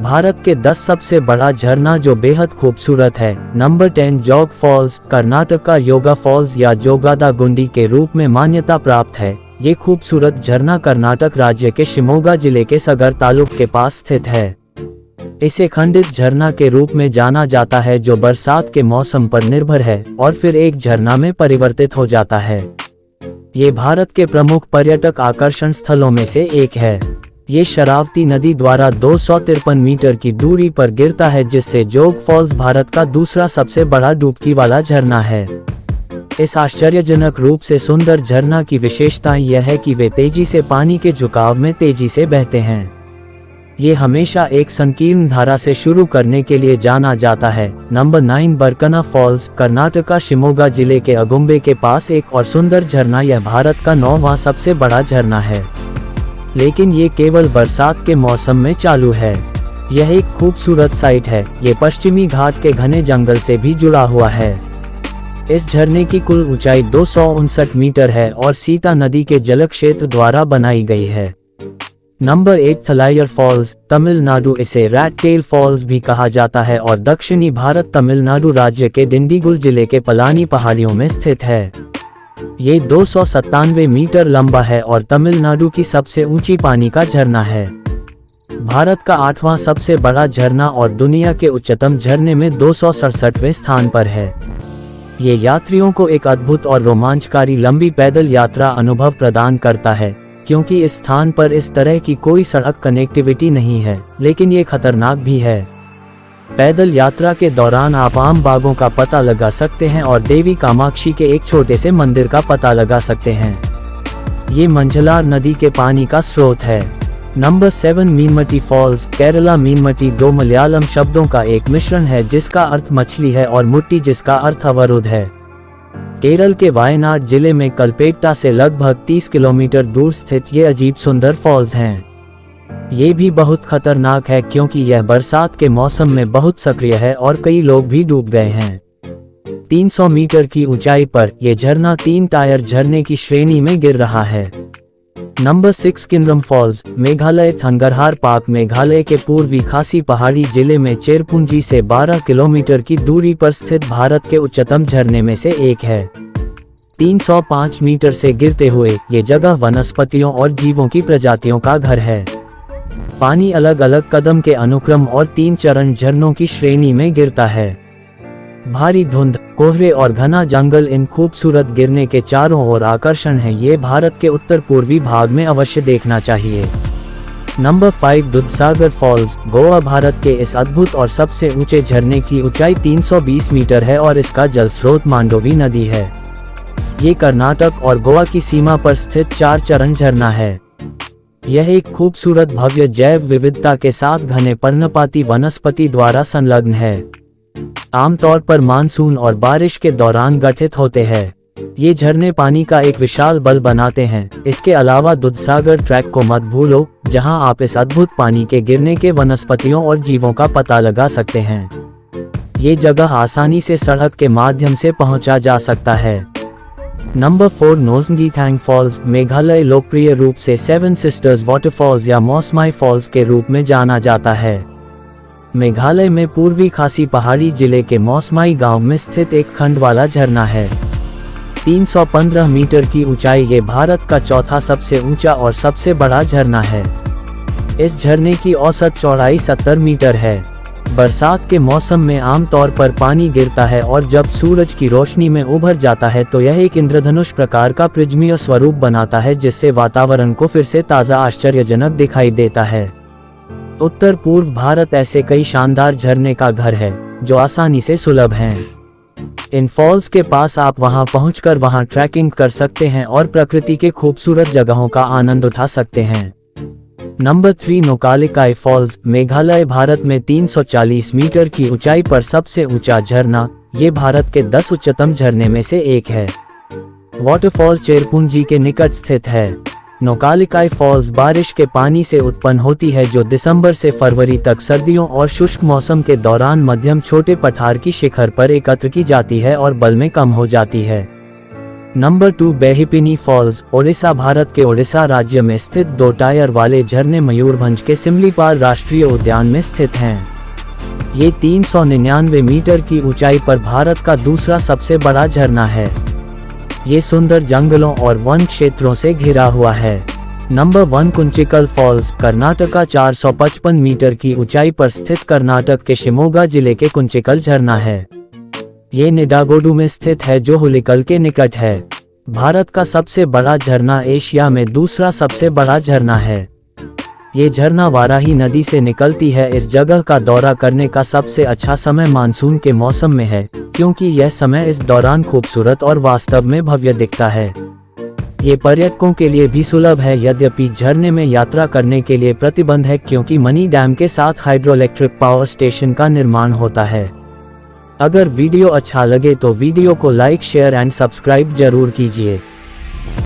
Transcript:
भारत के 10 सबसे बड़ा झरना जो बेहद खूबसूरत है। नंबर 10 जोग फॉल्स, कर्नाटक का योगा फॉल्स या जोगादा गुंडी के रूप में मान्यता प्राप्त है। ये खूबसूरत झरना कर्नाटक राज्य के शिमोगा जिले के सगर तालुक के पास स्थित है। इसे खंडित झरना के रूप में जाना जाता है जो बरसात के मौसम पर निर्भर है और फिर एक झरना में परिवर्तित हो जाता है। ये भारत के प्रमुख पर्यटक आकर्षण स्थलों में से एक है। ये शरावती नदी द्वारा 253 मीटर की दूरी पर गिरता है, जिससे जोग फॉल्स भारत का दूसरा सबसे बड़ा डुबकी वाला झरना है। इस आश्चर्यजनक रूप से सुंदर झरना की विशेषता यह है कि वे तेजी से पानी के झुकाव में तेजी से बहते हैं। ये हमेशा एक संकीर्ण धारा से शुरू करने के लिए जाना जाता है। नंबर 9 बरकना फॉल्स, कर्नाटक का शिमोगा जिले के अगुम्बे के पास एक और सुंदर झरना। यह भारत का 9वां सबसे बड़ा झरना है, लेकिन ये केवल बरसात के मौसम में चालू है। यह एक खूबसूरत साइट है। ये पश्चिमी घाट के घने जंगल से भी जुड़ा हुआ है। इस झरने की कुल ऊंचाई 259 मीटर है और सीता नदी के जल क्षेत्र द्वारा बनाई गई है। Number 8 Thalaiyar falls, Tamil Nadu. इसे रैट टेल फॉल्स भी कहा जाता है और दक्षिणी भारत तमिलनाडु राज्य के डिंडीगुल जिले के पलानी पहाड़ियों में स्थित है। ये 297 मीटर लंबा है और तमिलनाडु की सबसे ऊंची पानी का झरना है। भारत का 8वां सबसे बड़ा झरना और दुनिया के उच्चतम झरने में 267वें स्थान पर है। ये यात्रियों को एक अद्भुत और रोमांचकारी लंबी पैदल यात्रा अनुभव प्रदान करता है, क्योंकि इस स्थान पर इस तरह की कोई सड़क कनेक्टिविटी नहीं है, लेकिन ये खतरनाक भी है। पैदल यात्रा के दौरान आप आम बागों का पता लगा सकते हैं और देवी कामाक्षी के एक छोटे से मंदिर का पता लगा सकते हैं। ये मंझलार नदी के पानी का स्रोत है। Number 7 Meenmutty falls, Kerala. मीनमटी 2 मलयालम शब्दों का एक मिश्रण है जिसका अर्थ मछली है और मुट्टी जिसका अर्थ अवरुद्ध है। केरल के वायनाड जिले में कलपेट्टा से लगभग 30 किलोमीटर दूर स्थित ये अजीब सुंदर फॉल्स हैं। ये भी बहुत खतरनाक है क्योंकि यह बरसात के मौसम में बहुत सक्रिय है और कई लोग भी डूब गए हैं। 300 मीटर की ऊंचाई पर यह झरना 3 टायर झरने की श्रेणी में गिर रहा है। Number 6 Kynrem falls, Meghalaya. Thangkharang park Meghalaya के पूर्वी खासी पहाड़ी जिले में चेरपुंजी से 12 किलोमीटर की दूरी पर स्थित भारत के उच्चतम झरने में से एक है। 305 मीटर से गिरते हुए ये जगह वनस्पतियों और जीवों की प्रजातियों का घर है। पानी अलग अलग कदम के अनुक्रम और 3 चरण झरनों की श्रेणी में गिरता है। भारी धुंध, कोहरे और घना जंगल इन खूबसूरत गिरने के चारों ओर आकर्षण है। ये भारत के उत्तर पूर्वी भाग में अवश्य देखना चाहिए। Number 5 Dudhsagar falls, Goa. भारत के इस अद्भुत और सबसे ऊंचे झरने की ऊंचाई 320 मीटर है और इसका जल स्रोत मांडोवी नदी है। ये कर्नाटक और गोवा की सीमा पर स्थित 4 चरण झरना है। यह एक खूबसूरत भव्य जैव विविधता के साथ घने पर्णपाती वनस्पति द्वारा संलग्न है। आमतौर पर मानसून और बारिश के दौरान गठित होते हैं। ये झरने पानी का एक विशाल बल बनाते हैं। इसके अलावा दूधसागर ट्रैक को मत भूलो, जहां आप इस अद्भुत पानी के गिरने के वनस्पतियों और जीवों का पता लगा सकते हैं। ये जगह आसानी से सड़क के माध्यम से पहुंचा जा सकता है। Number 4 Nohsngithiang falls, Meghalaya. लोकप्रिय रूप से 7 सिस्टर्स वाटरफॉल्स या मौसमाई फॉल्स के रूप में जाना जाता है। मेघालय में पूर्वी खासी पहाड़ी जिले के मौसमाई गांव में स्थित एक खंड वाला झरना है। 315 मीटर की ऊंचाई। ये भारत का 4था सबसे ऊंचा और सबसे बड़ा झरना है। इस झरने की औसत चौड़ाई 70 मीटर है। बरसात के मौसम में आमतौर पर पानी गिरता है और जब सूरज की रोशनी में उभर जाता है तो यह एक इंद्रधनुष प्रकार का प्रिज्मीय स्वरूप बनाता है, जिससे वातावरण को फिर से ताज़ा आश्चर्यजनक दिखाई देता है। उत्तर पूर्व भारत ऐसे कई शानदार झरने का घर है जो आसानी से सुलभ हैं। इन फॉल्स के पास आप वहां पहुंचकर वहां ट्रैकिंग कर सकते हैं और प्रकृति के खूबसूरत जगहों का आनंद उठा सकते हैं। Number 3 Nohkalikai falls, Meghalaya. भारत में 340 मीटर की ऊंचाई पर सबसे ऊंचा झरना। ये भारत के 10 उच्चतम झरने में से एक है। वाटरफॉल चेरपुंजी के निकट स्थित है। नोकालिकाई फॉल्स बारिश के पानी से उत्पन्न होती है जो दिसंबर से फरवरी तक सर्दियों और शुष्क मौसम के दौरान मध्यम छोटे पठार की शिखर पर एकत्र की जाती है और बल में कम हो जाती है। Number 2 Barehipani falls. ओडिशा भारत के ओडिशा राज्य में स्थित 2 टायर वाले झरने मयूरभंज के सिमलीपाल राष्ट्रीय उद्यान में स्थित हैं। ये 399 मीटर की ऊंचाई पर भारत का दूसरा सबसे बड़ा झरना है। ये सुंदर जंगलों और वन क्षेत्रों से घिरा हुआ है। Number 1 Kunchikal falls. Karnataka 455 metre की ऊंचाई पर स्थित कर्नाटक के शिमोगा जिले के कुंचिकल झरना है। ये निडागोडू में स्थित है जो हुलिकल के निकट है। भारत का सबसे बड़ा झरना, एशिया में दूसरा सबसे बड़ा झरना है। ये झरना वाराही नदी से निकलती है। इस जगह का दौरा करने का सबसे अच्छा समय मानसून के मौसम में है, क्योंकि यह समय इस दौरान खूबसूरत और वास्तव में भव्य दिखता है। ये पर्यटकों के लिए भी सुलभ है, यद्यपि झरने में यात्रा करने के लिए प्रतिबंध है, क्योंकि मनी डैम के साथ हाइड्रोइलेक्ट्रिक पावर स्टेशन का निर्माण होता है। अगर वीडियो अच्छा लगे तो वीडियो को लाइक, शेयर एंड सब्सक्राइब जरूर कीजिए।